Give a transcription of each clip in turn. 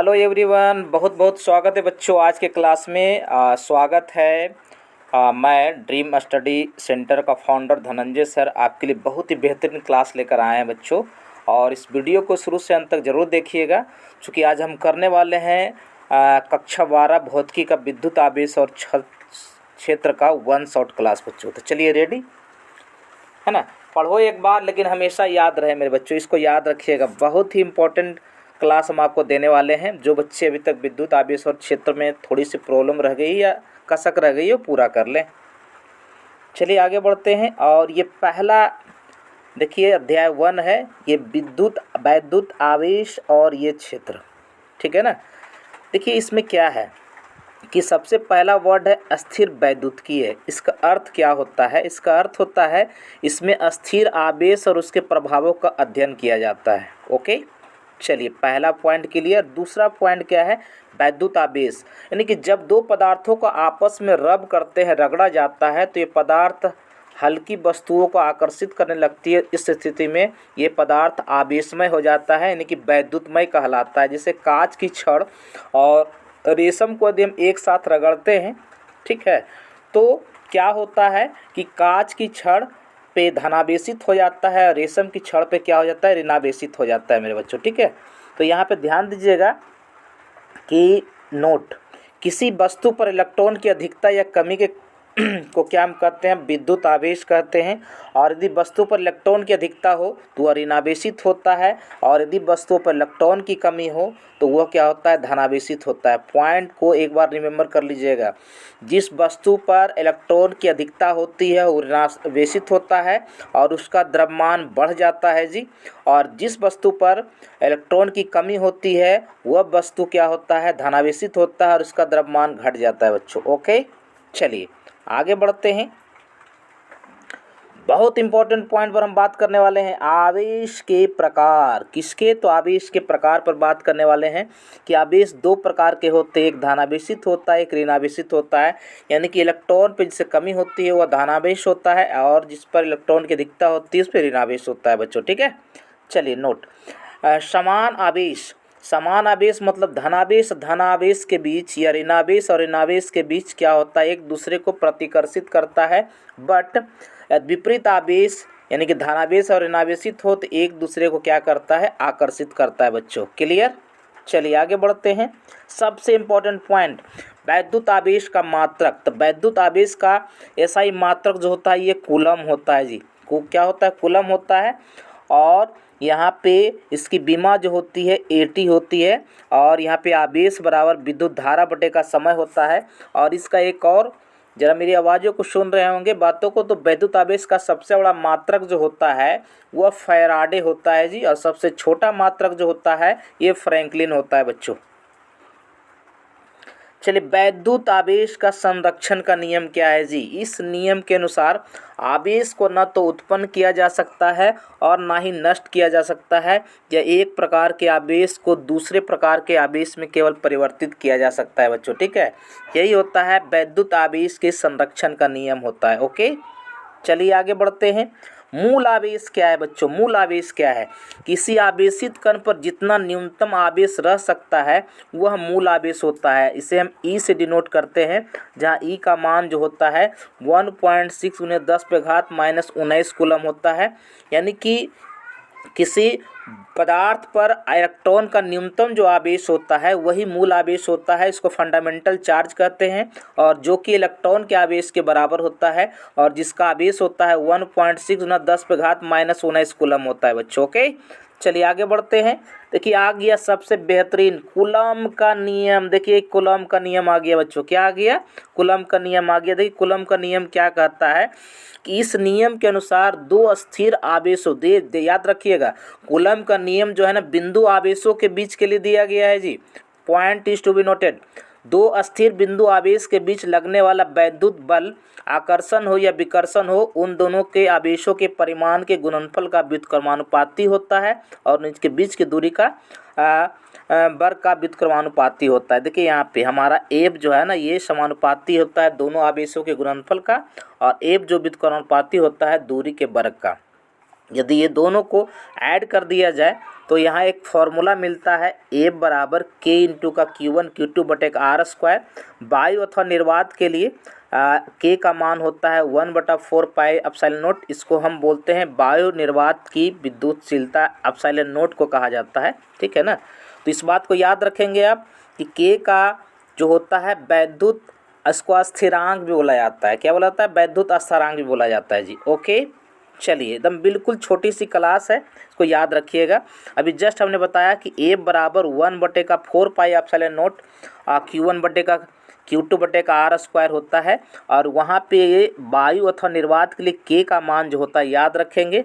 Hello everyone, बहुत बहुत स्वागत है बच्चों आज के क्लास में। स्वागत है। मैं ड्रीम स्टडी सेंटर का फाउंडर धनंजय सर आपके लिए बहुत ही बेहतरीन क्लास लेकर आए हैं बच्चों। और इस वीडियो को शुरू से अंत तक ज़रूर देखिएगा, क्योंकि आज हम करने वाले हैं कक्षा 12 भौतिकी का विद्युत आवेश और क्षेत्र का वन शॉट क्लास बच्चों। तो चलिए, रेडी है ना। पढ़ो एक बार, लेकिन हमेशा याद रहे मेरे बच्चों, इसको याद रखिएगा। बहुत ही इम्पोर्टेंट क्लास हम आपको देने वाले हैं। जो बच्चे अभी तक विद्युत आवेश और क्षेत्र में थोड़ी सी प्रॉब्लम रह गई या कसक रह गई हो, पूरा कर लें। चलिए आगे बढ़ते हैं। और ये पहला देखिए अध्याय 1 है, ये वैद्युत आवेश और ये क्षेत्र, ठीक है ना। देखिए इसमें क्या है कि सबसे पहला वर्ड है अस्थिर वैद्युतिकीय। इसका अर्थ क्या होता है? इसका अर्थ होता है इसमें अस्थिर आवेश और उसके प्रभावों का अध्ययन किया जाता है। ओके, चलिए पहला पॉइंट क्लियर। दूसरा पॉइंट क्या है? वैद्युत आवेश, यानी कि जब दो पदार्थों को आपस में रब करते हैं, रगड़ा जाता है, तो ये पदार्थ हल्की वस्तुओं को आकर्षित करने लगती है। इस स्थिति में ये पदार्थ आवेशमय हो जाता है, यानी कि वैद्युतमय कहलाता है। जैसे कांच की छड़ और रेशम को यदि हम एक साथ रगड़ते हैं, ठीक है, तो क्या होता है कि कांच की छड़ पे धनावेशित हो जाता है, रेशम की छड़ पे क्या हो जाता है? ऋणावेशित हो जाता है मेरे बच्चों, ठीक है। तो यहाँ पे ध्यान दीजिएगा कि नोट, किसी वस्तु पर इलेक्ट्रॉन की अधिकता या कमी के को क्या हम कहते हैं? विद्युत आवेश कहते हैं। और यदि वस्तु पर इलेक्ट्रॉन की अधिकता हो तो वह ऋणावेशित होता है, और यदि वस्तु पर इलेक्ट्रॉन की कमी हो तो वह क्या होता है? धनावेशित होता है। पॉइंट को एक बार रिमेंबर कर लीजिएगा। जिस वस्तु पर इलेक्ट्रॉन की अधिकता होती है वो ऋणावेशित होता है और उसका द्रव्यमान बढ़ जाता है जी। और जिस वस्तु पर इलेक्ट्रॉन की कमी होती है वह वस्तु क्या होता है? धनावेशित होता है और उसका द्रव्यमान घट जाता है बच्चों। ओके, चलिए आगे बढ़ते हैं। बहुत इंपॉर्टेंट पॉइंट पर हम बात करने वाले हैं, आवेश के प्रकार। किसके? तो आवेश के प्रकार पर बात करने वाले हैं कि आवेश दो प्रकार के होते हैं, एक धनावेशित होता है, एक ऋणावेशित होता है। यानी कि इलेक्ट्रॉन पर जिससे कमी होती है वह धनावेश होता है, और जिस पर इलेक्ट्रॉन की अधिकता होती है उस पर ऋणावेश होता है बच्चों, ठीक है। चलिए नोट, समान आवेश। समान आवेश मतलब धनावेश के बीच या ऋणावेश और ऋणावेश के बीच क्या होता है? एक दूसरे को प्रतिकर्षित करता है। बट विपरीत आवेश यानी कि धनावेश और ऋणावेशित हो तो एक दूसरे को क्या करता है? आकर्षित करता है बच्चों। क्लियर? चलिए आगे बढ़ते हैं। सबसे इम्पोर्टेंट पॉइंट, वैद्युत आवेश का मात्रक। तो वैद्युत आवेश का ऐसा ही मात्रक जो होता है ये कूलम होता है जी। क्या होता है? कूलम होता है। और यहाँ पे इसकी विमा जो होती है 80 होती है, और यहाँ पे आवेश बराबर विद्युत धारा बटे का समय होता है। और इसका एक और, जरा मेरी आवाज़ों को सुन रहे होंगे बातों को, तो वैद्युत आवेश का सबसे बड़ा मात्रक जो होता है वह फैराडे होता है जी, और सबसे छोटा मात्रक जो होता है ये फ्रैंकलिन होता है बच्चों। चलिए, वैद्युत आवेश का संरक्षण का नियम क्या है जी? इस नियम के अनुसार आवेश को न तो उत्पन्न किया जा सकता है और ना ही नष्ट किया जा सकता है, या एक प्रकार के आवेश को दूसरे प्रकार के आवेश में केवल परिवर्तित किया जा सकता है बच्चों, ठीक है। यही होता है वैद्युत आवेश के संरक्षण का नियम होता है। ओके, चलिए आगे बढ़ते हैं। मूल आवेश क्या है बच्चों? मूल आवेश क्या है? किसी आवेशित कण पर जितना न्यूनतम आवेश रह सकता है वह मूल आवेश होता है। इसे हम ई से डिनोट करते हैं, जहाँ ई का मान जो होता है 1.6 × 10⁻⁻19 कूलम होता है। यानी कि किसी पदार्थ पर इलेक्ट्रॉन का न्यूनतम जो आवेश होता है वही मूल आवेश होता है। इसको फंडामेंटल चार्ज कहते हैं, और जो कि इलेक्ट्रॉन के आवेश के बराबर होता है, और जिसका आवेश होता है 1.6 × 10⁻⁻19 कूलम होता है बच्चों। ओके, चलिए आगे बढ़ते हैं। देखिए आ गया सबसे बेहतरीन कूलम का नियम। देखिए कूलम का नियम आ गया बच्चों। क्या आ गया? कूलम का नियम आ गया। देखिए कूलम का नियम क्या कहता है कि इस नियम के अनुसार दो अस्थिर आवेशों, याद रखिएगा, कूलम का नियम जो है ना बिंदु आवेशों के बीच के लिए दिया गया है जी। Point is to be noted. दो अस्थिर बिंदु आवेश के बीच लगने वाला वैद्युत बल, आकर्षण हो या विकर्षण हो, उन दोनों के आवेशों के परिमाण के गुणनफल का व्युत्क्रमानुपाती होता है, और इनके बीच की दूरी का वर्ग का व्युत्क्रमानुपाती होता है। देखिए यहाँ पे हमारा एफ जो है ना ये समानुपाती होता है दोनों आवेशों के गुणनफल का, और एफ जो व्युत्क्रमानुपाती होता है दूरी के वर्ग का। यदि ये दोनों को ऐड कर दिया जाए तो यहाँ एक फॉर्मूला मिलता है F बराबर K इंटू का Q1 Q2 बटे का आर स्क्वायर। वायु अथवा निर्वात के लिए K का मान होता है 1/4 पाई एप्सिलॉन नोट। इसको हम बोलते हैं वायु निर्वात की विद्युतशीलता एप्सिलॉन नोट को कहा जाता है, ठीक है ना। तो इस बात को याद रखेंगे आप कि K का जो होता है वैद्युत स्थिरांक भी बोला जाता है। क्या बोला जाता है? वैद्युत स्थिरांक भी बोला जाता है जी। ओके, चलिए एकदम बिल्कुल छोटी सी क्लास है, इसको याद रखिएगा। अभी जस्ट हमने बताया कि F बराबर 1/4 पाई एप्सिलॉन नोट Q1 बटे का Q2 बटे का आर स्क्वायर होता है। और वहाँ पे ये वायु अथवा निर्वात के लिए K का मान जो होता है याद रखेंगे,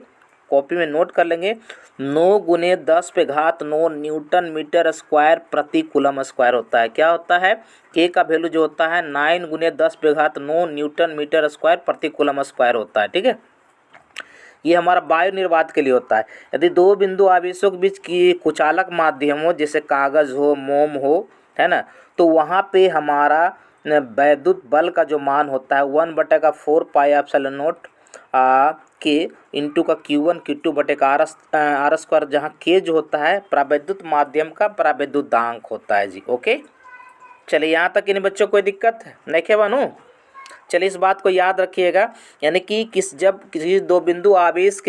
कॉपी में नोट कर लेंगे। 9 गुने 10⁻9 न्यूटन मीटर स्क्वायर प्रति कूलम स्क्वायर होता है। क्या होता है? K का वैल्यू जो होता है 9 गुने 10⁻9 न्यूटन मीटर स्क्वायर प्रति कूलम स्क्वायर होता है, ठीक है। ये हमारा वायु निर्वात के लिए होता है। यदि दो बिंदु आवेशों के बीच की कुचालक माध्यम हो, जैसे कागज़ हो, मोम हो, है ना, तो वहाँ पे हमारा वैद्युत बल का जो मान होता है 1/4 पाई एप्सिलॉन नोट के इंटू का Q1 Q2 बटे का आर स्क्वायर, जहाँ K जो होता है प्रावैद्युत माध्यम का प्रावैद्युतांक होता है जी। ओके, चलिए यहाँ तक इन बच्चों कोई दिक्कत नहीं है बनू? चलिए इस बात को याद रखिएगा, यानी कि जब किसी दो बिंदु आवेश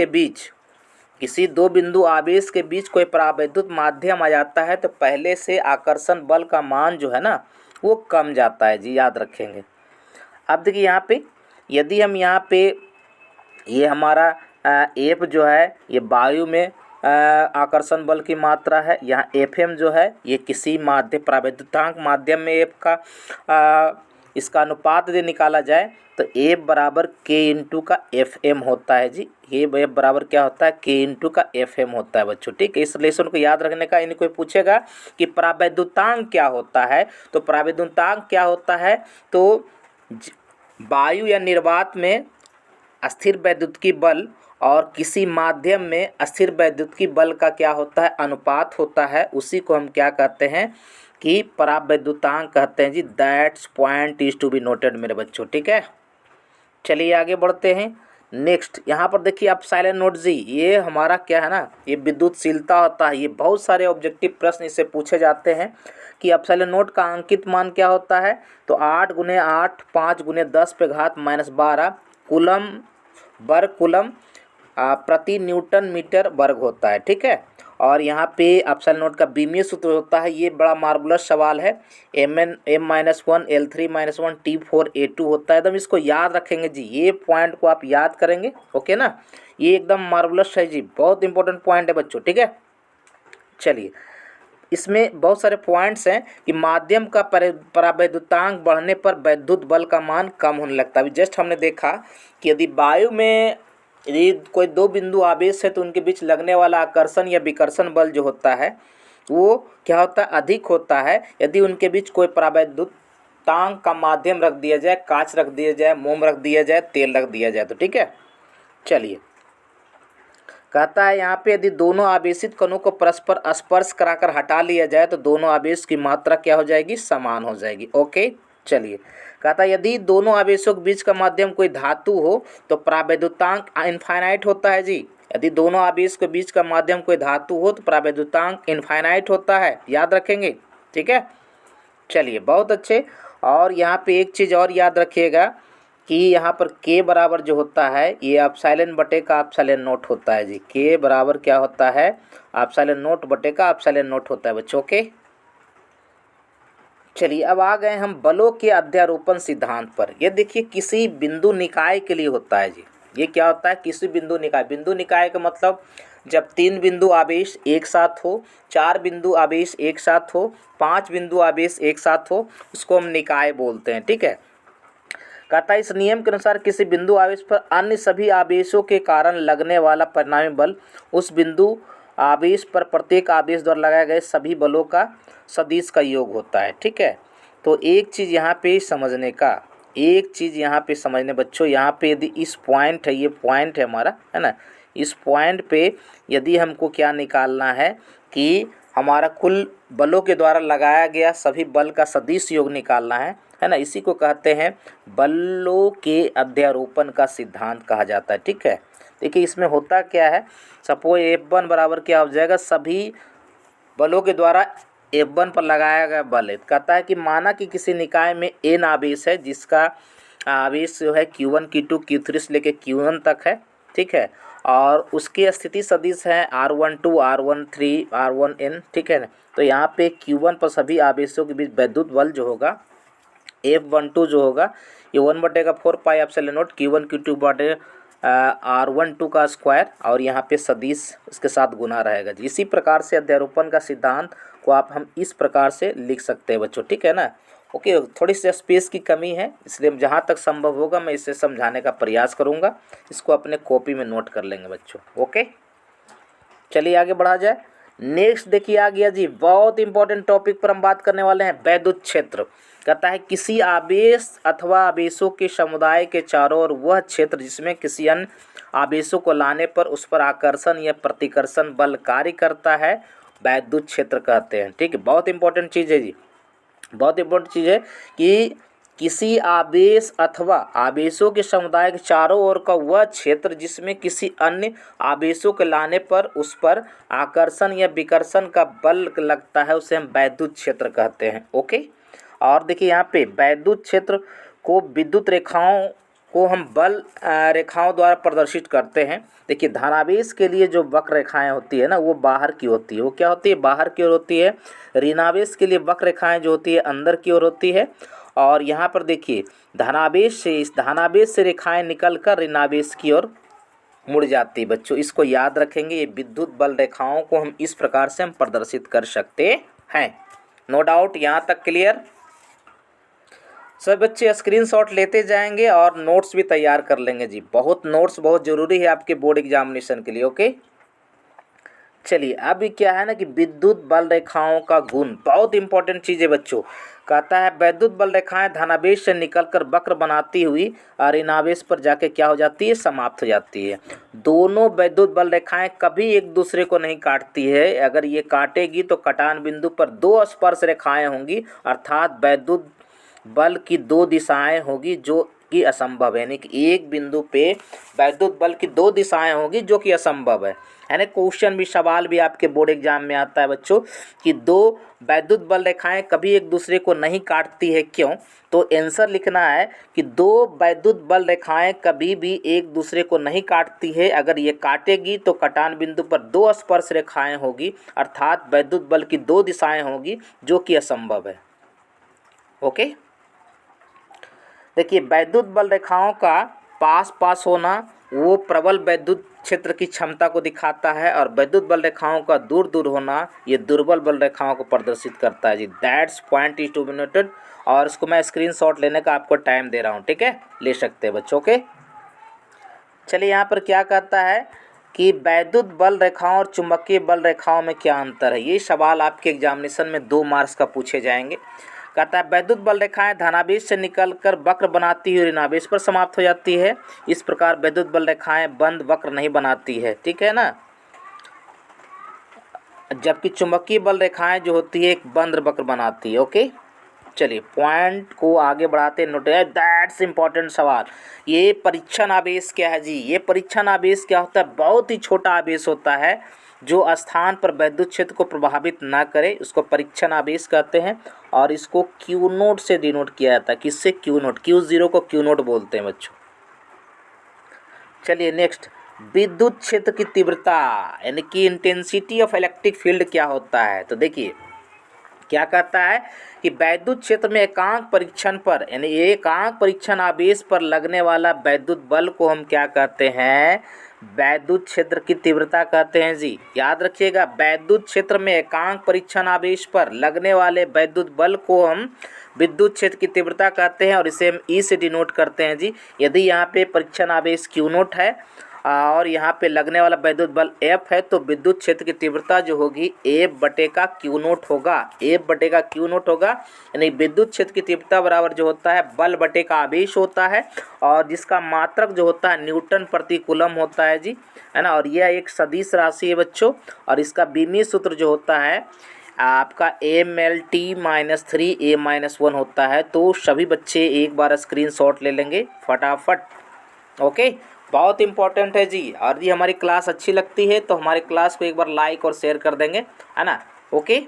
के बीच कोई परावैद्युत माध्यम आ जाता है तो पहले से आकर्षण बल का मान जो है ना वो कम जाता है जी, याद रखेंगे। अब देखिए यहाँ पे यदि हम यहाँ पे ये हमारा एफ जो है ये वायु में आकर्षण बल की मात्रा है, यहाँ FM जो है ये किसी प्रावैद्युतांक माध्यम में एफ का इसका अनुपात यदि निकाला जाए तो F बराबर K इंटू का FM होता है जी। ये F बराबर क्या होता है? K इंटू का FM होता है बच्चों, ठीक है। इस रिलेशन को याद रखने का। इन्हें कोई पूछेगा कि प्रावैद्युतांक क्या होता है, तो प्रावैद्युतांक क्या होता है, तो वायु या निर्वात में अस्थिर वैद्युतिकी बल और किसी माध्यम में अस्थिर वैद्युतिकी बल का क्या होता है? अनुपात होता है। उसी को हम क्या कहते हैं कि परावैद्युतांक कहते हैं जी। That's point is to be noted मेरे बच्चों, ठीक है। चलिए आगे बढ़ते हैं। नेक्स्ट यहाँ पर देखिए एप्सिलॉन नोट जी, ये हमारा क्या है ना, ये विद्युतशीलता होता है। ये बहुत सारे ऑब्जेक्टिव प्रश्न इससे पूछे जाते हैं कि एप्सिलॉन नोट का अंकित मान क्या होता है, तो 8 गुने 8 5 गुने 10⁻12 कूलम वर्ग कूलम प्रति न्यूटन मीटर वर्ग होता है, ठीक है। और यहाँ पे एप्सिलॉन नोट का बीमीय सूत्र होता है। ये बड़ा मार्वलस सवाल है। M-1 L3-1 T4A2 होता है। एकदम इसको याद रखेंगे जी, ये पॉइंट को आप याद करेंगे, ओके ना। ये एकदम मार्वलस है जी, बहुत इंपॉर्टेंट पॉइंट है बच्चों, ठीक है। चलिए इसमें बहुत सारे पॉइंट्स हैं कि माध्यम का परावैद्युतांक बढ़ने पर वैद्युत बल का मान कम होने लगता है। अभी जस्ट हमने देखा कि यदि वायु में यदि कोई दो बिंदु आवेश है तो उनके बीच लगने वाला आकर्षण या विकर्षण बल जो होता है वो क्या होता है? अधिक होता है यदि उनके बीच कोई परावैद्युतांक का माध्यम रख दिया जाए, कांच रख दिया जाए, मोम रख दिया जाए, तेल रख दिया जाए, तो ठीक है। चलिए कहता है यहाँ पे यदि दोनों आवेशित कणों को परस्पर स्पर्श कराकर हटा लिया जाए तो दोनों आवेश की मात्रा क्या हो जाएगी? समान हो जाएगी। ओके, चलिए कहता है यदि दोनों आवेशों के बीच का माध्यम कोई धातु हो तो परावैद्युतांक इनफाइनाइट होता है जी। यदि दोनों आवेश के बीच का माध्यम कोई धातु हो तो परावैद्युतांक इनफाइनाइट होता है, याद रखेंगे, ठीक है। चलिए बहुत अच्छे। और यहाँ पे एक चीज़ और याद रखिएगा कि यहाँ पर K बराबर जो होता है ये एप्सिलॉन बटे का एप्सिलॉन नोट होता है जी। K बराबर क्या होता है? एप्सिलॉन नोट बटे का एप्सिलॉन नोट होता है बच्चों के। चलिए अब आ गए हम बलों के अध्यारोपण सिद्धांत पर। ये देखिए किसी बिंदु निकाय के लिए होता है जी। ये क्या होता है? किसी बिंदु निकाय का मतलब जब 3 बिंदु आवेश एक साथ हो, 4 बिंदु आवेश एक साथ हो, 5 बिंदु आवेश एक साथ हो, उसको हम निकाय बोलते हैं, ठीक है। कहता है इस नियम के अनुसार किसी बिंदु आवेश पर अन्य सभी आवेशों के कारण लगने वाला परिणामी बल उस बिंदु आवेश पर प्रत्येक आवेश द्वारा लगाए गए सभी बलों का सदिश का योग होता है, ठीक है। तो एक चीज़ यहाँ पे समझने बच्चों, यहाँ पे यदि इस पॉइंट है, ये पॉइंट है हमारा, है ना, इस पॉइंट पे यदि हमको क्या निकालना है कि हमारा कुल बलों के द्वारा लगाया गया सभी बल का सदिश योग निकालना है ना। इसी को कहते हैं बलों के अध्यारोपण का सिद्धांत कहा जाता है, ठीक है। देखिए इसमें होता क्या है, सपोज F1 बराबर क्या हो जाएगा, सभी बलों के द्वारा F1 पर लगाया गया बल है। कहता है कि माना कि किसी निकाय में n आवेश है जिसका आवेश जो है Q1 Q2 Q3 से लेकर Q1 तक है, ठीक है, और उसकी स्थिति सदिश है R12 R13 R1n, ठीक है ना। तो यहाँ पे Q1 पर सभी आवेशों के बीच वैद्युत बल जो होगा F12 जो होगा ये 1/4 pi epsilon not Q1 Q2 बटे R12 का स्क्वायर, और यहाँ पे सदिश इसके साथ गुना रहेगा जी। इसी प्रकार से अध्यारोपण का सिद्धांत को हम इस प्रकार से लिख सकते हैं बच्चों, ठीक है ना। ओके, थोड़ी सी स्पेस की कमी है इसलिए जहाँ तक संभव होगा मैं इसे समझाने का प्रयास करूँगा। इसको अपने कॉपी में नोट कर लेंगे बच्चों। ओके, चलिए आगे बढ़ा जाए। नेक्स्ट देखिए आ गया जी, बहुत इंपॉर्टेंट टॉपिक पर हम बात करने वाले हैं, वैद्युत क्षेत्र। कहता है किसी आवेश अथवा आवेशों के समुदाय के चारों ओर वह क्षेत्र जिसमें किसी अन्य आवेशों को लाने पर उस पर आकर्षण या प्रतिकर्षण बल कार्य करता है, वैद्युत क्षेत्र कहते हैं। ठीक है, बहुत इंपॉर्टेंट चीज़ है जी, बहुत इंपॉर्टेंट चीज़ है कि किसी आवेश अथवा आवेशों के समुदाय के चारों ओर का वह क्षेत्र जिसमें किसी अन्य आवेशों के लाने पर उस पर आकर्षण या विकर्षण का बल लगता है, उसे हम वैद्युत क्षेत्र कहते हैं। ओके, और देखिए यहाँ पे वैद्युत क्षेत्र को विद्युत रेखाओं को हम बल रेखाओं द्वारा प्रदर्शित करते हैं। देखिए धनावेश के लिए जो वक्र रेखाएं होती है ना वो बाहर की होती है, वो क्या होती है, बाहर की ओर होती है। ऋणावेश के लिए वक्र रेखाएं जो होती है अंदर की ओर होती है। और यहाँ पर देखिए धनावेश से, इस धनावेश से रेखाएं निकलकर ऋणावेश की ओर मुड़ जाती है बच्चों। इसको याद रखेंगे, ये विद्युत बल रेखाओं को हम इस प्रकार से हम प्रदर्शित कर सकते हैं। नो डाउट, यहाँ तक क्लियर। सब बच्चे स्क्रीनशॉट लेते जाएंगे और नोट्स भी तैयार कर लेंगे जी, बहुत नोट्स बहुत ज़रूरी है आपके बोर्ड एग्जामिनेशन के लिए। ओके, चलिए अभी क्या है ना कि विद्युत बल रेखाओं का गुण बहुत इंपॉर्टेंट चीज़ है बच्चों। कहता है वैद्युत बल रेखाएं धनावेश से निकलकर वक्र बनाती हुई ऋणावेश पर जाके क्या हो जाती है, समाप्त हो जाती है। दोनों वैद्युत बल रेखाएं कभी एक दूसरे को नहीं काटती है। अगर ये काटेगी तो कटान बिंदु पर दो स्पर्श रेखाएं होंगी, अर्थात वैद्युत बल की दो दिशाएं होगी जो कि असंभव है। यानी कि एक बिंदु पे वैद्युत बल की दो दिशाएं होगी जो कि असंभव है ना। क्वेश्चन भी, सवाल भी आपके बोर्ड एग्जाम में आता है बच्चों कि दो वैद्युत बल रेखाएं कभी एक दूसरे को नहीं काटती है, क्यों? तो आंसर लिखना है कि दो वैद्युत बल रेखाएं कभी भी एक दूसरे को नहीं काटती है। अगर ये काटेगी तो कटान बिंदु पर दो स्पर्श रेखाएं होगी, अर्थात वैद्युत बल की दो दिशाएं होगी जो कि असंभव है। ओके, देखिए वैद्युत बल रेखाओं का पास पास होना वो प्रबल वैद्युत क्षेत्र की क्षमता को दिखाता है, और वैद्युत बल रेखाओं का दूर दूर होना ये दुर्बल बल रेखाओं को प्रदर्शित करता है जी। That's point is to be noted, और इसको मैं स्क्रीनशॉट लेने का आपको टाइम दे रहा हूँ, ठीक है, ले सकते हैं बच्चों के। चलिए यहाँ पर क्या कहता है कि वैद्युत बल रेखाओं और चुंबकीय बल रेखाओं में क्या अंतर है। ये सवाल आपके एग्जामिनेशन में 2 मार्क्स का पूछे जाएंगे। कहता है वैद्युत बल रेखाएं धनावेश से निकलकर वक्र बनाती हुई ऋणावेश पर समाप्त हो जाती है। इस प्रकार वैद्युत बल रेखाएं बंद वक्र नहीं बनाती है, ठीक है ना। जबकि चुंबकीय बल रेखाएं जो होती है एक बंद वक्र बनाती है। ओके, चलिए पॉइंट को आगे बढ़ाते हैं। नोट, दैट्स इंपॉर्टेंट सवाल। ये परीक्षण आवेश क्या है जी? ये परीक्षण आवेश क्या होता है? बहुत ही छोटा आवेश होता है जो स्थान पर वैद्युत क्षेत्र को प्रभावित ना करे, उसको परीक्षण आवेश कहते हैं। और इसको क्यू नोट से डिनोट किया जाता है। किससे? Q note. Q0 को क्यू नोट बोलते हैं बच्चों। चलिए नेक्स्ट, विद्युत क्षेत्र की तीव्रता यानी कि इंटेंसिटी ऑफ इलेक्ट्रिक फील्ड क्या होता है। तो देखिए क्या कहता है कि वैद्युत क्षेत्र में एकांक परीक्षण पर यानी एकांक परीक्षण आवेश पर लगने वाला वैद्युत बल को हम क्या कहते हैं? वैद्युत क्षेत्र की तीव्रता कहते हैं जी। याद रखिएगा, वैद्युत क्षेत्र में एकांक परीक्षण आवेश पर लगने वाले वैद्युत बल को हम विद्युत क्षेत्र की तीव्रता कहते हैं, और इसे हम ई से डिनोट करते हैं जी। यदि यहाँ पे परीक्षण आवेश क्यू नोट है और यहाँ पे लगने वाला वैद्युत बल F है तो विद्युत क्षेत्र की तीव्रता जो होगी F बटे का क्यू नोट होगा। F बटे का क्यू नोट होगा, यानी विद्युत क्षेत्र की तीव्रता बराबर जो होता है बल बटे का आवेश होता है, और जिसका मात्रक जो होता है न्यूटन प्रति कूलम होता है जी, है ना। और यह एक सदिश राशि है बच्चों, और इसका बीमीय सूत्र जो होता है आपका MLT-3A-1 होता है। तो सभी बच्चे एक बार स्क्रीनशॉट ले लेंगे फटाफट। ओके, बहुत इंपॉर्टेंट है जी। और यदि हमारी क्लास अच्छी लगती है तो हमारी क्लास को एक बार लाइक और शेयर कर देंगे, है ना। ओके,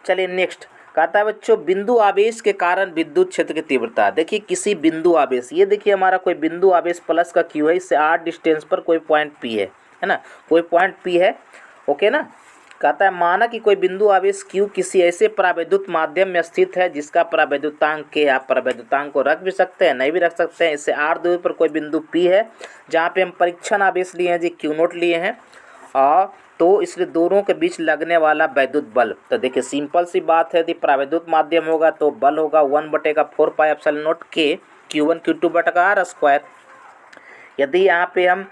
चलिए नेक्स्ट कहता है बच्चों, बिंदु आवेश के कारण विद्युत क्षेत्र की तीव्रता। देखिए किसी बिंदु आवेश, ये देखिए हमारा कोई बिंदु आवेश प्लस का क्यू है, इससे r डिस्टेंस पर कोई पॉइंट p है ना, कोई पॉइंट p है। ओके ना। कहता है माना कि कोई बिंदु आवेश q किसी ऐसे परावैद्युत माध्यम में स्थित है जिसका परावैद्युतांक k, आप परावैद्युतांक को रख भी सकते हैं, नहीं भी रख सकते हैं। इससे r दूरी पर कोई बिंदु p है जहाँ पे हम परीक्षण आवेश लिए हैं जी, q0 लिए हैं, और तो इसलिए दोनों के बीच लगने वाला वैद्युत बल, तो देखिए सिंपल सी बात है, यदि परावैद्युत माध्यम होगा तो बल होगा 1/4πε0 k Q1 Q2/r²। यदि यहाँ पे हम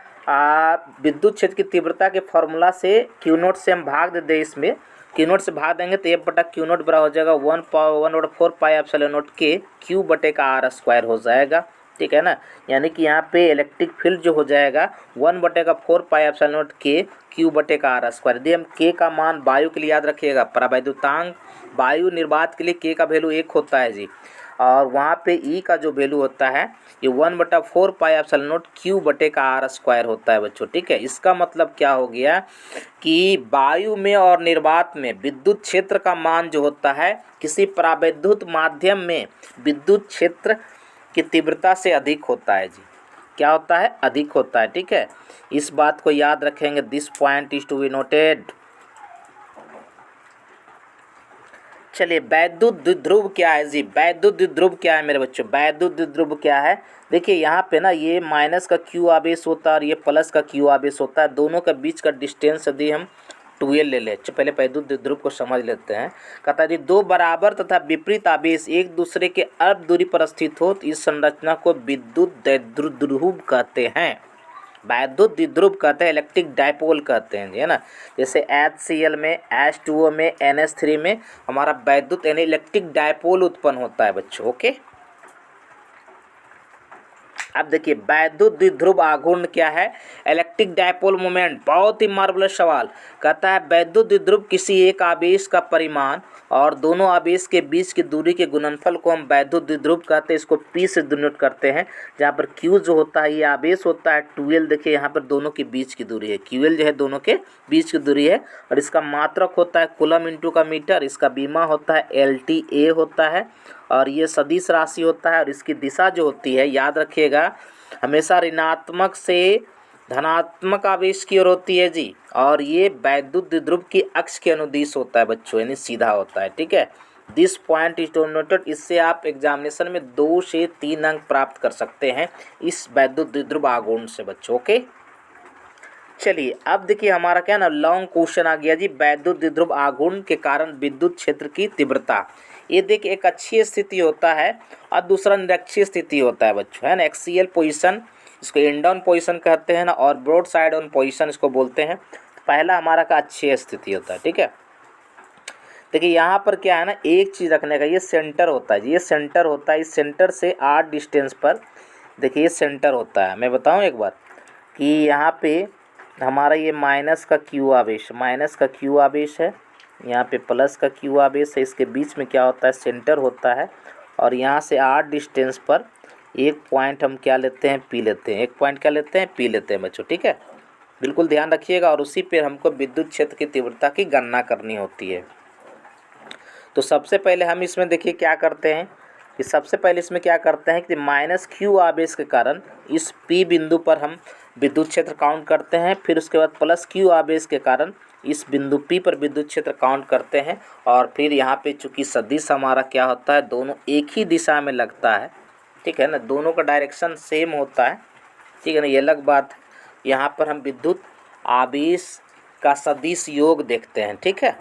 विद्युत क्षेत्र की तीव्रता के फॉर्मूला से Q0 से हम भाग दे दें, इसमें Q0 से भाग देंगे तो F/Q0 बराबर हो जाएगा 1/4πε0 k Q/r² हो जाएगा, ठीक है ना। यानी कि यहाँ पे इलेक्ट्रिक फील्ड जो हो जाएगा 1/4πε0 k Q/r²। यदि हम k का मान वायु के लिए याद रखिएगा, परावैद्युतांक वायु निर्वात के लिए k का वैल्यू 1 होता है जी, और वहाँ पे E का जो वैल्यू होता है ये 1/4πε0 Q/r² होता है बच्चों, ठीक है। इसका मतलब क्या हो गया कि वायु में और निर्वात में विद्युत क्षेत्र का मान जो होता है किसी परावैद्युत माध्यम में विद्युत क्षेत्र की तीव्रता से अधिक होता है जी। क्या होता है? अधिक होता है, ठीक है। इस बात को याद रखेंगे, this point is to be noted. चलिए वैद्युत द्विध्रुव क्या है जी? वैद्युत द्विध्रुव क्या है मेरे बच्चों? वैद्युत द्विध्रुव क्या है? देखिए यहाँ पे ना ये माइनस का क्यू आवेश होता है और ये प्लस का क्यू आवेश होता है, दोनों के बीच का डिस्टेंस यदि हम 2L ले लें। पहले वैद्युत द्विध्रुव को समझ लेते हैं। कहता है दो बराबर तथा विपरीत आवेश एक दूसरे के अर्ध दूरी पर स्थित हो तो इस संरचना को विद्युत द्विध्रुव कहते हैं। वैद्युत द्विध्रुव कहते हैं, इलेक्ट्रिक डायपोल कहते हैं, है ना। जैसे HCl में, H2O में, NH3 में हमारा वैद्युत यानी इलेक्ट्रिक डायपोल उत्पन्न होता है बच्चों। ओके, अब देखिए वैद्युत द्विध्रुव आघूर्ण क्या है? Electric dipole moment. बहुत ही मार्वलस सवाल। कहता है वैद्युत द्विध्रुव किसी एक आवेश का परिमाण और दोनों आवेश के बीच की दूरी के गुणनफल को हम वैद्युत द्विध्रुव कहते हैं। इसको P से डिनोट करते हैं, जहाँ पर Q जो होता है ये आवेश होता है, 2L देखिए यहाँ पर दोनों के बीच की दूरी है, QL जो है दोनों के बीच की दूरी है, और इसका मात्रक होता है कूलम इंटू का मीटर, इसका बीमा होता है LTA होता है, और ये सदिश राशि होता है, और इसकी दिशा जो होती है याद रखिएगा हमेशा ऋणात्मक से धनात्मक आवेश की ओर होती है जी, और ये वैद्युत द्विध्रुव की अक्ष के अनुदिश होता है बच्चों, यानी सीधा होता है, ठीक है। This point is noted. इससे आप एग्जामिनेशन में 2 से 3 अंक प्राप्त कर सकते हैं इस वैद्युत द्विध्रुव आघूर्ण से बच्चों। ओके, चलिए अब देखिए हमारा क्या ना लॉन्ग क्वेश्चन आ गया जी, वैद्युत द्विध्रुव आघूर्ण के कारण विद्युत क्षेत्र की तीव्रता। ये देखिए एक अच्छी स्थिति होता है और दूसरा निरक्षीय स्थिति होता है बच्चों, है ना। एक्सियल पोजीशन इसको एंड ऑन पोजीशन कहते हैं ना, और ब्रॉड साइड ऑन पोजीशन इसको बोलते हैं। तो पहला हमारा का अच्छी स्थिति होता है, ठीक है। देखिए यहाँ पर क्या है ना, एक चीज़ रखने का, ये सेंटर होता है, ये सेंटर होता है, इस सेंटर से 8 डिस्टेंस पर देखिए ये सेंटर होता है। मैं बताऊँ एक बात कि यहाँ पे हमारा ये माइनस का क्यू आवेश है, यहाँ पे प्लस का क्यू आवेश है, इसके बीच में क्या होता है सेंटर होता है, और यहाँ से 8 डिस्टेंस पर एक पॉइंट हम क्या लेते हैं P लेते हैं, एक पॉइंट क्या लेते हैं P लेते हैं बच्चों, ठीक है। बिल्कुल ध्यान रखिएगा, और उसी पर हमको विद्युत क्षेत्र की तीव्रता की गणना करनी होती है। तो सबसे पहले हम इसमें देखिए क्या करते हैं कि सबसे पहले इसमें क्या करते हैं कि माइनस क्यू आवेश के कारण इस P बिंदु पर हम विद्युत क्षेत्र काउंट करते हैं, फिर उसके बाद प्लस क्यू आवेश के कारण इस बिंदु P पर विद्युत क्षेत्र काउंट करते हैं, और फिर यहाँ पे चूंकि सदिश हमारा क्या होता है दोनों एक ही दिशा में लगता है, ठीक है ना, दोनों का डायरेक्शन सेम होता है, ठीक है ना, ये अलग बात है। यहाँ पर हम विद्युत आवेश का सदिश योग देखते हैं, ठीक है।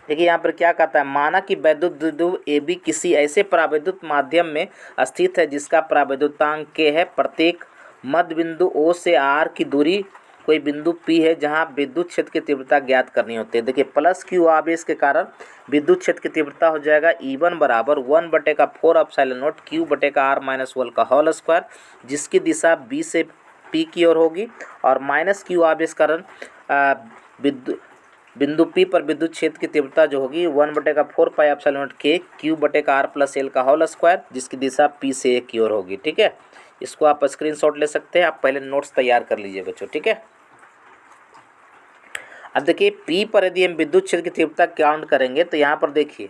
देखिए यहाँ पर क्या कहता है, माना कि वैद्युत द्विध्रुव AB किसी ऐसे परावैद्युत माध्यम में स्थित है जिसका परावैद्युतांक K है। प्रत्येक मध्य बिंदु O से R की दूरी कोई बिंदु P है जहाँ विद्युत क्षेत्र की तीव्रता ज्ञात करनी होती है। देखिए प्लस क्यू आवेश के कारण विद्युत क्षेत्र की तीव्रता हो जाएगा E1 बराबर 1/4 Q/r-1 का होल स्क्वायर, जिसकी दिशा B से P की ओर होगी, और माइनस क्यू आवेश कारण बिंदु P पर विद्युत क्षेत्र की तीव्रता जो होगी 1/4πε0 K Q/r+L का होल स्क्वायर, जिसकी दिशा P से A की ओर होगी, ठीक है। इसको आप स्क्रीनशॉट ले सकते हैं। आप पहले नोट्स तैयार कर लीजिए बच्चों, ठीक है। अब देखिए P पर यदि हम विद्युत क्षेत्र की तीव्रता काउंट करेंगे तो यहाँ पर देखिए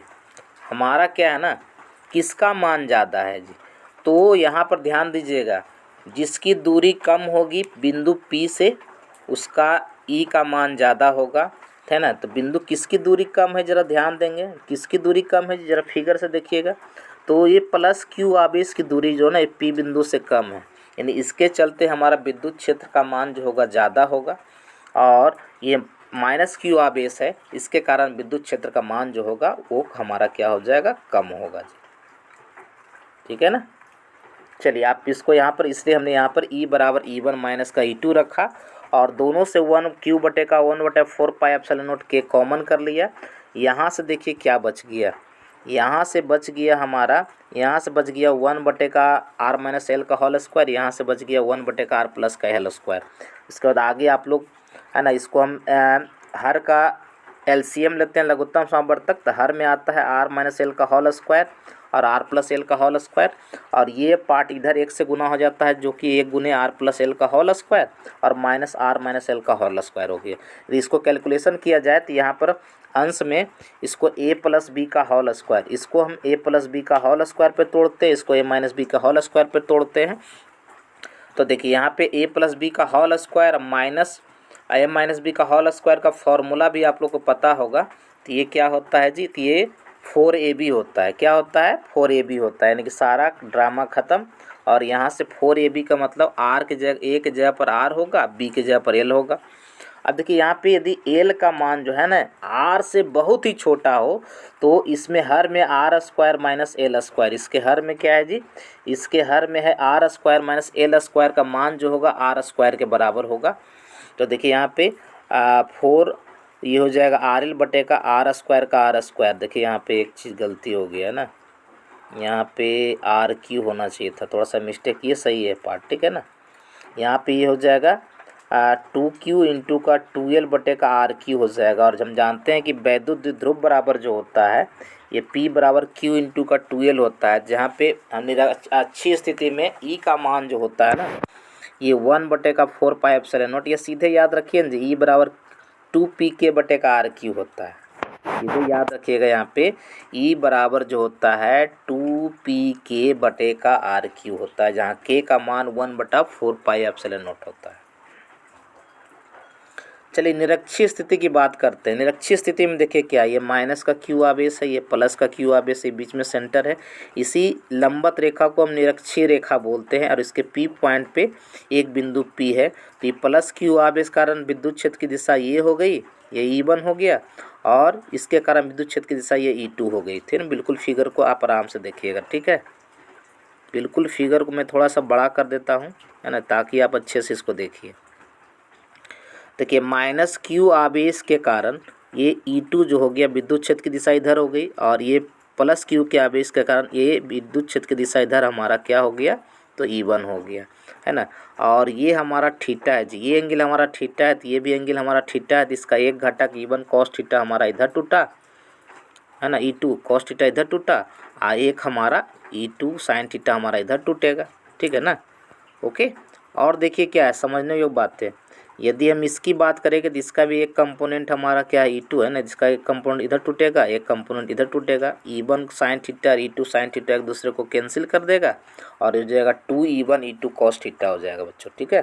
हमारा क्या है ना, किसका मान ज़्यादा है जी। तो यहाँ पर ध्यान दीजिएगा, जिसकी दूरी कम होगी बिंदु P से उसका E का मान ज़्यादा होगा, है ना। तो बिंदु किसकी दूरी कम है, ज़रा ध्यान देंगे, किसकी दूरी कम है, ज़रा फिगर से देखिएगा। तो ये प्लस Q आवेश की दूरी जो है ना P बिंदु से कम है, यानी इसके चलते हमारा विद्युत क्षेत्र का मान जो होगा ज़्यादा होगा। और ये माइनस Q आवेश है, इसके कारण विद्युत क्षेत्र का मान जो होगा वो हमारा क्या हो जाएगा, कम होगा जी, ठीक है ना। चलिए आप इसको यहाँ पर, इसलिए हमने यहाँ पर E बराबर E1 माइनस का E2 रखा और दोनों से 1Q बटे का 1/4 pi epsilon not K common कर लिया। यहाँ से देखिए क्या बच गया, यहाँ से बच गया हमारा, यहाँ से बच गया 1 बटे का R माइनस एल का होल स्क्वायर, यहाँ से बच गया 1 बटे का R प्लस का एल स्क्वायर। इसके बाद आगे आप लोग है ना, इसको हम हर का एलसीएम लेते हैं लघुत्तम समावर्तक, तो हर में आता है R माइनस एल का होल स्क्वायर और R प्लस एल का होल स्क्वायर, और ये पार्ट इधर 1 से गुना हो जाता है जो कि 1 गुने R प्लस एल का होल स्क्वायर और माइनस R माइनस एल का होल स्क्वायर हो गया। यदि इसको कैलकुलेशन किया जाए तो यहाँ पर अंश में इसको a प्लस बी का होल स्क्वायर, इसको हम a प्लस बी का होल स्क्वायर पे तोड़ते हैं, इसको a माइनस बी का होल स्क्वायर पे तोड़ते हैं। तो देखिए यहाँ पे a प्लस बी का whole square minus a minus B का होल स्क्वायर का फॉर्मूला भी आप लोग को पता होगा। तो ये क्या होता है जी, तो ये 4ab होता है। क्या होता है, 4ab होता है, यानी कि सारा ड्रामा ख़त्म। और यहाँ से 4ab का मतलब r के जगह, a के जगह पर r होगा, b के जगह पर l होगा। अब देखिए यहाँ पे यदि l का मान जो है ना r से बहुत ही छोटा हो तो इसमें हर में r square minus L square, इसके हर में क्या है जी, इसके हर में है r square minus L square का मान जो होगा r स्क्वायर के बराबर होगा। तो देखिए यहाँ पे 4 ये हो जाएगा आर एल बटे का आर स्क्वायर का आर स्क्वायर। देखिए यहाँ पे एक चीज़ गलती हो गया है ना, यहाँ पे आर क्यू होना चाहिए था, थोड़ा सा मिस्टेक, ये सही है पार्ट, ठीक है ना। यहाँ पे ये हो जाएगा 2Q इंटू का 2L बटे का आर क्यू हो जाएगा। और हम जानते हैं कि वैद्युत द्विध्रुव बराबर जो होता है ये P बराबर Q इंटू का 2L होता है, जहाँ पे हमने अच्छी स्थिति में E का मान जो होता है ना ये 1 बटे का 4 पाई एप्सिलॉन नॉट, ये सीधे याद रखिए जी, E बराबर 2PK बटे का आर क्यू होता है। सीधे याद रखिएगा यहाँ पे E बराबर जो होता है 2PK बटे का आर क्यू होता है, जहाँ K का मान 1/4 पाई एप्सिलॉन नॉट होता है। चलिए निरक्षीय स्थिति की बात करते हैं। निरक्षीय स्थिति में देखिए क्या, ये माइनस का Q आवेश है, ये प्लस का Q आवेश है, बीच में सेंटर है। इसी लंबत रेखा को हम निरक्षीय रेखा बोलते हैं और इसके P पॉइंट पे एक बिंदु P है। तो ये प्लस Q आवेश कारण विद्युत क्षेत्र की दिशा ये हो गई, ये E1 हो गया, और इसके कारण विद्युत क्षेत्र की दिशा ये E2 हो गई थी ना। बिल्कुल फिगर को आप आराम से देखिएगा, ठीक है। बिल्कुल फिगर को मैं थोड़ा सा बड़ा कर देता हूँ, है ना, ताकि आप अच्छे से इसको देखिए। देखिए माइनस Q आवेश के कारण ये E2 जो हो गया, विद्युत क्षेत्र की दिशा इधर हो गई, और ये प्लस Q के आवेश के कारण ये विद्युत क्षेत्र की दिशा इधर हमारा क्या हो गया, तो E1 हो गया, है ना। और ये हमारा थीटा है जी, ये एंगल हमारा थीटा है, तो ये भी एंगल हमारा थीटा है। तो इसका एक घटक E1 कॉस थीटा हमारा इधर टूटा, है ना, E2 कॉस थीटा इधर टूटा, और एक हमारा E2 साइन थीटा हमारा इधर टूटेगा, ठीक है ना। ओके, और देखिए क्या है, समझने योग्य बात है। यदि हम इसकी बात करेंगे तो इसका भी एक कंपोनेंट हमारा क्या है, E2 है ना, जिसका एक कंपोनेंट इधर टूटेगा, एक कंपोनेंट इधर टूटेगा। E1 साइन थीटा और E2 साइन थीटा एक दूसरे को कैंसिल कर देगा और हो जाएगा 2E1 E2 कॉस थीटा हो जाएगा बच्चों, ठीक है।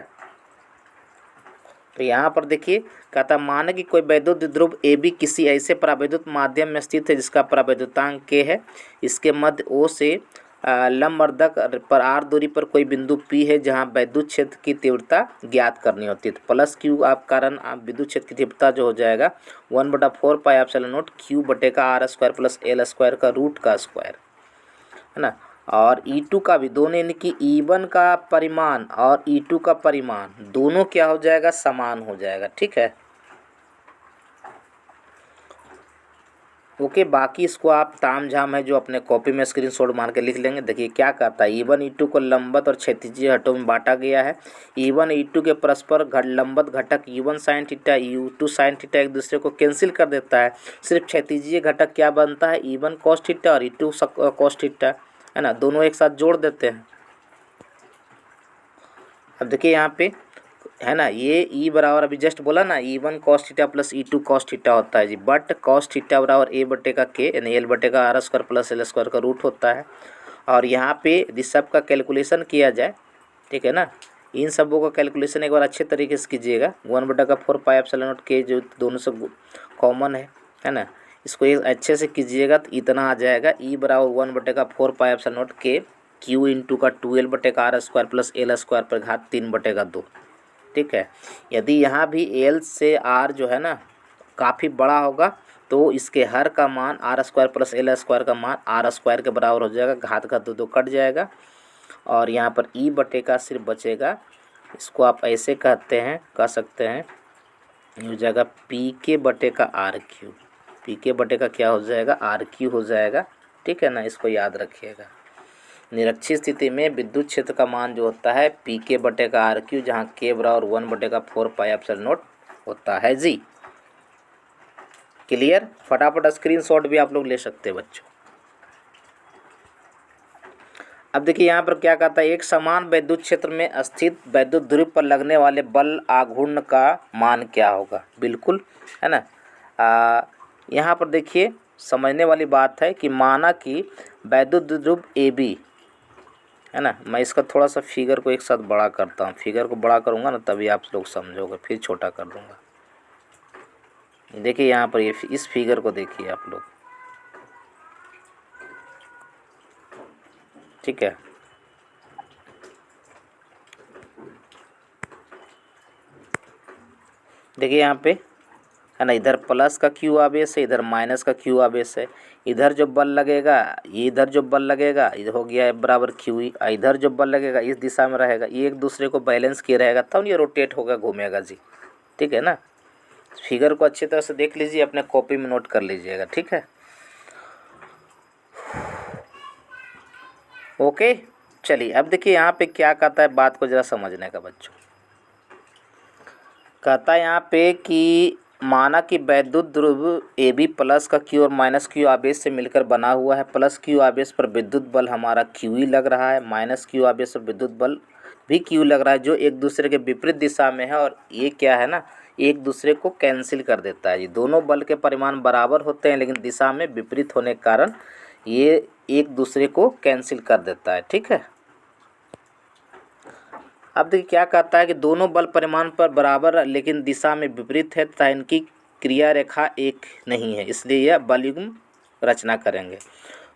तो यहाँ पर देखिए कहता माने कि कोई वैद्युत द्विध्रुव AB किसी ऐसे परावैद्युत माध्यम में स्थित है जिसका परावैद्युतांक K है। इसके मध्य O से लंबवर्धक पर R दूरी पर कोई बिंदु P है जहाँ वैद्युत क्षेत्र की तीव्रता ज्ञात करनी होती है। तो प्लस Q आप कारण आप विद्युत क्षेत्र की तीव्रता जो हो जाएगा 1/4 पाई एप्सिलॉन नॉट Q बटे का R square plus L square का रूट का स्क्वायर, है ना। और E2 का भी दोनों, यानी कि E1 का परिमाण और E2 का परिमाण दोनों क्या हो जाएगा, समान हो जाएगा, ठीक है। ओके, बाकी इसको आप ताम झाम है जो अपने कॉपी में स्क्रीनशॉट मार के लिख लेंगे। देखिए क्या कहता है, E1 E2 को लंबवत और क्षैतिजीय घटकों में बांटा गया है। E1 E2 के परस्पर लंबवत घटक E1 sine theta E2 sine theta एक दूसरे को कैंसिल कर देता है। सिर्फ क्षैतिजीय घटक क्या बनता है, E1 कॉस थीटा और E2 कॉस थीटा, है ना, दोनों एक साथ जोड़ देते हैं। अब देखिए यहाँ पे है ना, ये ई बराबर अभी जस्ट बोला ना E1 cos theta plus E2 cos theta होता है जी, बट cos थीटा बराबर a बटे का k यानी l बटे का r square plus l square का रूट होता है। और यहाँ पे यदि सब का कैलकुलेशन किया जाए, ठीक है ना, इन सबों का कैलकुलेशन एक बार अच्छे तरीके से कीजिएगा। 1 बटा का 4 पाई एप्सिलॉन नॉट k जो दोनों से कॉमन है ना, इसको एक अच्छे से कीजिएगा तो इतना आ जाएगा E बराबर 1 बटे का 4 pi epsilon not k q into का 2l बटे का r square plus l square पर घात 3 बटे का 2। ठीक है, यदि यहाँ भी l से r जो है ना काफ़ी बड़ा होगा तो इसके हर का मान r square plus l square का मान r स्क्वायर के बराबर हो जाएगा, घात का 2 कट जाएगा और यहाँ पर e बटे का सिर्फ बचेगा। इसको आप ऐसे कह सकते हैं, ये हो जाएगा पी के बटे का आर क्यू, पी के बटे का क्या हो जाएगा आर क्यू हो जाएगा। ठीक है ना, इसको याद रखिएगा। निरक्षीय स्थिति में विद्युत क्षेत्र का मान जो होता है पी के बटे का आर क्यू, जहाँ के बराबर 1 बटे का 4 पाई एप्सिलॉन नॉट होता है जी। क्लियर, फटाफट स्क्रीनशॉट भी आप लोग ले सकते हैं बच्चों। अब देखिए यहाँ पर क्या कहता है, एक समान विद्युत क्षेत्र में स्थित विद्युत ध्रुव पर लगने वाले बल आघूर्ण का मान क्या होगा। बिल्कुल है ना, यहाँ पर देखिए समझने वाली बात है कि माना कि विद्युत ध्रुव ए बी है ना, मैं इसका थोड़ा सा फिगर को एक साथ बड़ा करता हूँ, फिगर को बड़ा करूँगा ना तभी आप लोग समझोगे, फिर छोटा कर दूँगा। देखिए यहाँ पर ये इस फिगर को देखिए आप लोग, ठीक है। देखिए यहाँ पे है ना, इधर प्लस का क्यू आवेश है, इधर माइनस का क्यू आवेश है। इधर जो बल लगेगा, ये इधर जो बल लगेगा इधर हो गया F बराबर क्यू ई, इधर जो बल लगेगा इस दिशा में रहेगा, ये एक दूसरे को बैलेंस किए रहेगा तब ये रोटेट होगा, घूमेगा जी। ठीक है ना, फिगर को अच्छी तरह से देख लीजिए, अपने कॉपी में नोट कर लीजिएगा। ठीक है, ओके। चलिए अब देखिए यहाँ पे क्या कहता है, बात को जरा समझने का बच्चों। कहता है यहाँ पे कि माना कि विद्युत ध्रुव ए बी प्लस का क्यू और माइनस क्यू आवेश से मिलकर बना हुआ है। प्लस क्यू आवेश पर विद्युत बल हमारा क्यू ई लग रहा है, माइनस क्यू आवेश पर विद्युत बल भी क्यू लग रहा है, जो एक दूसरे के विपरीत दिशा में है। और ये क्या है ना, एक दूसरे को कैंसिल कर देता है। ये दोनों बल के परिमाण बराबर होते हैं लेकिन दिशा में विपरीत होने के कारण ये एक दूसरे को कैंसिल कर देता है। ठीक है, अब देखिए क्या कहता है कि दोनों बल परिमाण पर बराबर लेकिन दिशा में विपरीत है तथा इनकी क्रिया रेखा एक नहीं है, इसलिए यह बलयुग्म रचना करेंगे।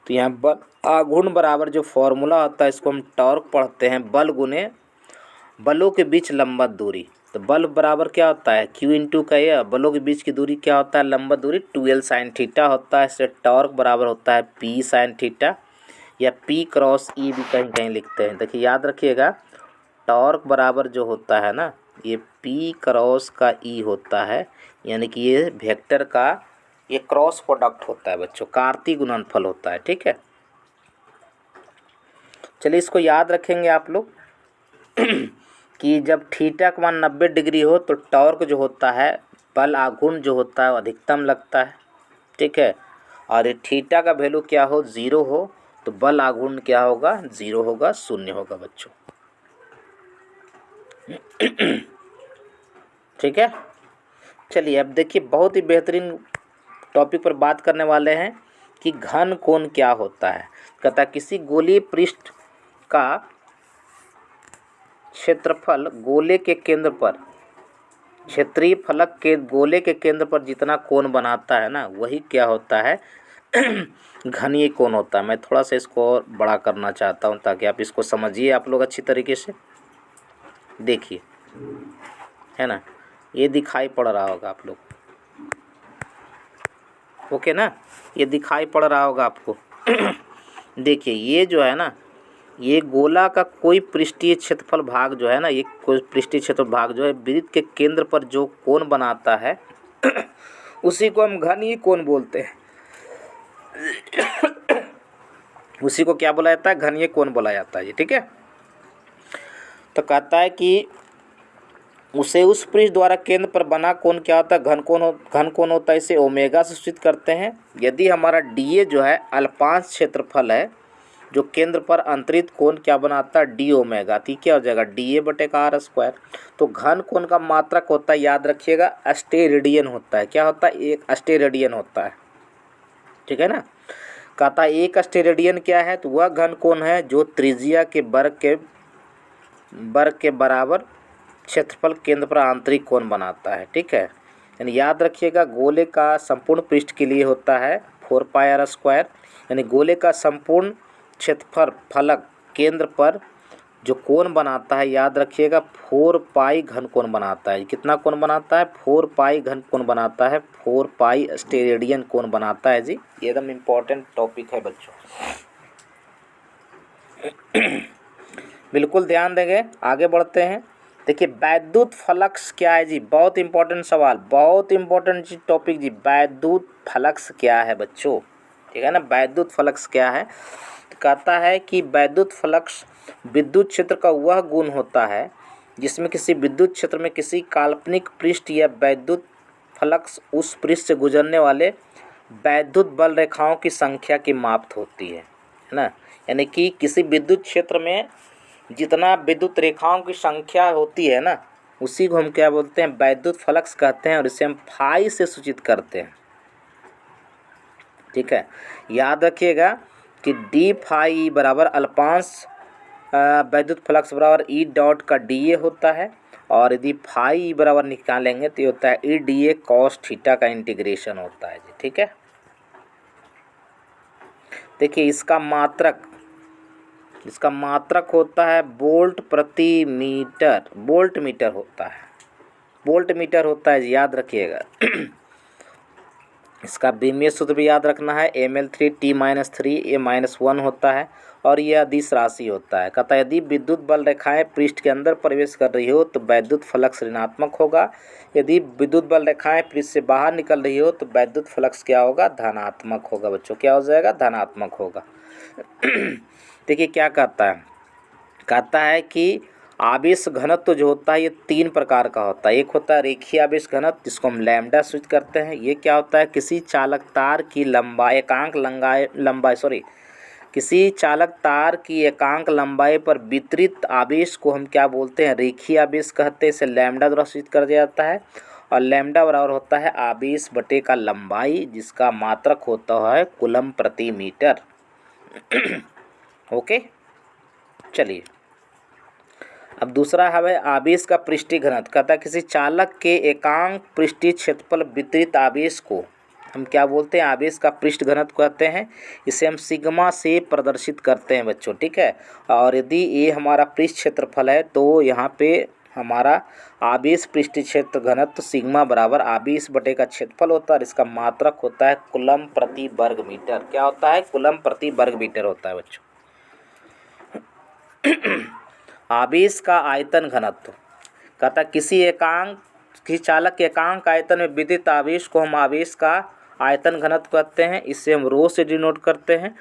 तो यहाँ बल आघूर्ण बराबर जो फॉर्मूला होता है इसको हम टॉर्क पढ़ते हैं, बल गुने बलों के बीच लंबवत दूरी। तो बल बराबर क्या होता है क्यू इंटू का, यह बलों के बीच की दूरी क्या होता है लंबवत दूरी 2l साइन थीटा होता है। इससे टॉर्क बराबर होता है p साइन थीटा, या p क्रॉस ई भी कहीं कहीं लिखते हैं। देखिए याद रखिएगा, टॉर्क बराबर जो होता है ना ये p क्रॉस का e होता है, यानी कि ये वेक्टर का ये क्रॉस प्रोडक्ट होता है बच्चों, कार्तीय गुणनफल होता है। ठीक है, चलिए इसको याद रखेंगे आप लोग कि जब थीटा का मान 90 डिग्री हो तो टॉर्क जो होता है बल आघूर्ण जो होता है वो अधिकतम लगता है। ठीक है, और ये थीटा का वैल्यू क्या हो 0 हो तो बल आघूर्ण क्या होगा 0 होगा, शून्य होगा बच्चों। ठीक है, चलिए अब देखिए बहुत ही बेहतरीन टॉपिक पर बात करने वाले हैं कि घन कोण क्या होता है। कहता है किसी गोलीय पृष्ठ का क्षेत्रफल गोले के केंद्र पर, क्षेत्रीय फलक के गोले के केंद्र पर जितना कोण बनाता है ना वही क्या होता है घनीय कोण होता है। मैं थोड़ा सा इसको और बड़ा करना चाहता हूँ ताकि आप इसको समझिए आप लोग अच्छी तरीके से। देखिए है ना, ये दिखाई पड़ रहा होगा आप लोग, ओके ना, ये दिखाई पड़ रहा होगा आपको। देखिए ये जो है ना, ये गोला का कोई पृष्ठीय क्षेत्रफल भाग जो है ना, ये कोई पृष्ठीय क्षेत्रफल भाग जो है वृत्त के केंद्र पर जो कोण बनाता है उसी को हम घनीय कोण बोलते हैं। उसी को क्या बोला जाता है घनीय कोण बोला जाता है। ठीक है, तो कहता है कि उसे उस पृष्ठ द्वारा केंद्र पर बना कोण क्या होता है घन कोण होता है। इसे ओमेगा से सूचित करते हैं। यदि हमारा डीए जो है अल्पांश क्षेत्रफल है जो केंद्र पर अंतरित कोण क्या बनाता है, डी ओमेगा। तो क्या हो जाएगा, डी ए बटे का आर स्क्वायर। तो घन कोण का मात्रक होता है, याद रखिएगा, अस्टेरेडियन होता है। क्या होता है, एक अस्टेरेडियन होता है, ठीक है ना। कहता है एक अस्टेरेडियन क्या है, तो वह घन कोण है जो त्रिज्या के वर्ग के बराबर क्षेत्रफल केंद्र पर आंतरिक कोण बनाता है, ठीक है। यानी याद रखिएगा, गोले का संपूर्ण पृष्ठ के लिए होता है 4 पाई आर स्क्वायर, यानी गोले का संपूर्ण क्षेत्रफल फलक केंद्र पर जो कोण बनाता है, याद रखिएगा 4 पाई घन कोण बनाता है। कितना कोण बनाता है, 4 पाई घन कोण बनाता है, 4 पाई अस्टेरेडियन कोण बनाता है जी। ये एकदम इम्पोर्टेंट टॉपिक है बच्चों, बिल्कुल ध्यान देंगे। आगे बढ़ते हैं। देखिए वैद्युत फ्लक्स क्या है जी, बहुत इंपॉर्टेंट सवाल, बहुत इंपॉर्टेंट जी टॉपिक जी। वैद्युत फ्लक्स क्या है बच्चों, ठीक है ना। वैद्युत फ्लक्स क्या है, तो कहता है कि वैद्युत फ्लक्स विद्युत क्षेत्र का वह गुण होता है जिसमें किसी विद्युत क्षेत्र में किसी काल्पनिक पृष्ठ या वैद्युत फ्लक्स उस पृष्ठ से गुजरने वाले वैद्युत बल रेखाओं की संख्या की माप होती है ना। यानी कि किसी विद्युत क्षेत्र में जितना विद्युत रेखाओं की संख्या होती है ना, उसी को हम क्या बोलते हैं, वैद्युत फ्लक्स कहते हैं, और इसे हम फाई से सूचित करते हैं, ठीक है। याद रखिएगा कि डी फाई बराबर अल्पांश वैद्युत फ्लक्स बराबर ई डॉट का डी ए होता है, और यदि फाई बराबर निकालेंगे तो ये होता है E D A cos theta का इंटीग्रेशन होता है जी, ठीक है। देखिए इसका मात्रक होता है वोल्ट प्रति मीटर, वोल्ट मीटर होता है, वोल्ट मीटर होता है जी, याद रखिएगा। इसका बीमीय सूत्र भी याद रखना है, ml3 t-3 a -1 होता है, और यह अदिश राशि होता है। कहता है यदि विद्युत बल रेखाएं पृष्ठ के अंदर प्रवेश कर रही हो तो वैद्युत फ्लक्स ऋणात्मक होगा, यदि विद्युत बल रेखाएं पृष्ठ से बाहर निकल रही हो तो वैद्युत फ्लक्स क्या होगा, धनात्मक होगा बच्चों। क्या हो जाएगा, धनात्मक होगा। देखिए क्या कहता है कि आवेश घनत्व जो होता है ये 3 प्रकार का होता है। एक होता है रेखीय आवेश घनत्व, जिसको हम लैम्डा सूचित करते हैं। ये क्या होता है, किसी चालक तार की एकांक लंबाई पर वितरित आवेश को हम क्या बोलते हैं, रेखीय आवेश कहते हैं। इसे लैम्डा द्वारा सूचित कर दिया जाता है, और लैम्डा बराबर होता है आवेश बटे का लंबाई, जिसका मात्रक होता है कूलम प्रति मीटर। ओके, चलिए अब दूसरा है आवेश का पृष्ठीय घनत्व। कहता है किसी चालक के एकांक पृष्ठीय क्षेत्रफल वितरित आवेश को हम क्या बोलते हैं, आवेश का पृष्ठ घनत्व कहते हैं। इसे हम सिग्मा से प्रदर्शित करते हैं बच्चों, ठीक है। और यदि ये हमारा पृष्ठ क्षेत्रफल है तो यहाँ पे हमारा आवेश पृष्ठीय क्षेत्र घनत्व सिग्मा बराबर आवेश बटे का क्षेत्रफल होता है, और इसका मात्रक होता है कूलम प्रति वर्ग मीटर। क्या होता है, कूलम प्रति वर्ग मीटर होता है बच्चों। आवेश का आयतन घनत्व। कहता किसी चालक के एकांक आयतन में विद्युत आवेश को हम आवेश का आयतन घनत्व कहते हैं। इसे हम रो से डिनोट करते हैं।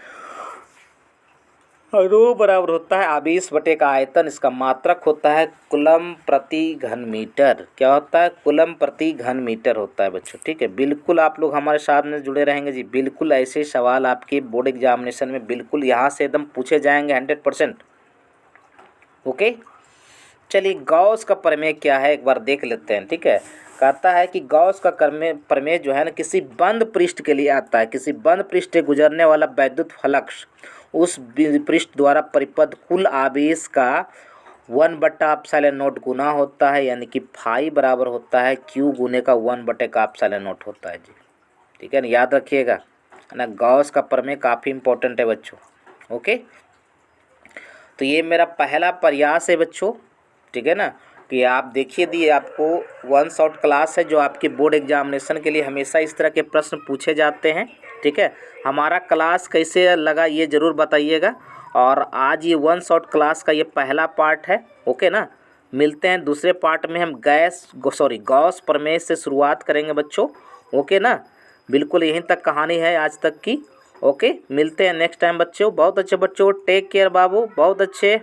रो बराबर होता है आवेश बटे का आयतन, इसका मात्रक होता है कूलम प्रति घन मीटर। क्या होता है, कूलम प्रति घन मीटर होता है बच्चों, ठीक है। बिल्कुल आप लोग हमारे साथ में जुड़े रहेंगे जी। बिल्कुल ऐसे सवाल आपके बोर्ड एग्जामिनेशन में बिल्कुल यहाँ से एकदम पूछे जाएंगे 100%। ओके, चलिए गॉस का प्रमेय क्या है एक बार देख लेते हैं, ठीक है। कहता है कि गॉस का प्रमेय जो है ना, किसी बंद पृष्ठ के लिए आता है। किसी बंद पृष्ठ से गुजरने वाला वैद्युत फ्लक्स उस पृष्ठ द्वारा परिपथ कुल आवेश का 1/ε0 गुना होता है, यानी कि फाई बराबर होता है क्यू गुने का 1/ε0 होता है जी, ठीक है ना। याद रखिएगा ना, गॉस का प्रमेय काफ़ी इंपॉर्टेंट है बच्चों। ओके, तो ये मेरा पहला प्रयास है बच्चों, ठीक है ना, कि आप देखिए दिए आपको 1 शॉट क्लास है जो आपके बोर्ड एग्जामिनेशन के लिए हमेशा इस तरह के प्रश्न पूछे जाते हैं, ठीक है। हमारा क्लास कैसे लगा ये ज़रूर बताइएगा। और आज ये 1 शॉट क्लास का ये पहला पार्ट है, ओके ना। मिलते हैं दूसरे पार्ट में, हम गॉस प्रमेय से शुरुआत करेंगे बच्चों, ओके ना। बिल्कुल यहीं तक कहानी है आज तक की। ओके, मिलते हैं नेक्स्ट टाइम बच्चों। बहुत अच्छे बच्चों, टेक केयर बाबू, बहुत अच्छे।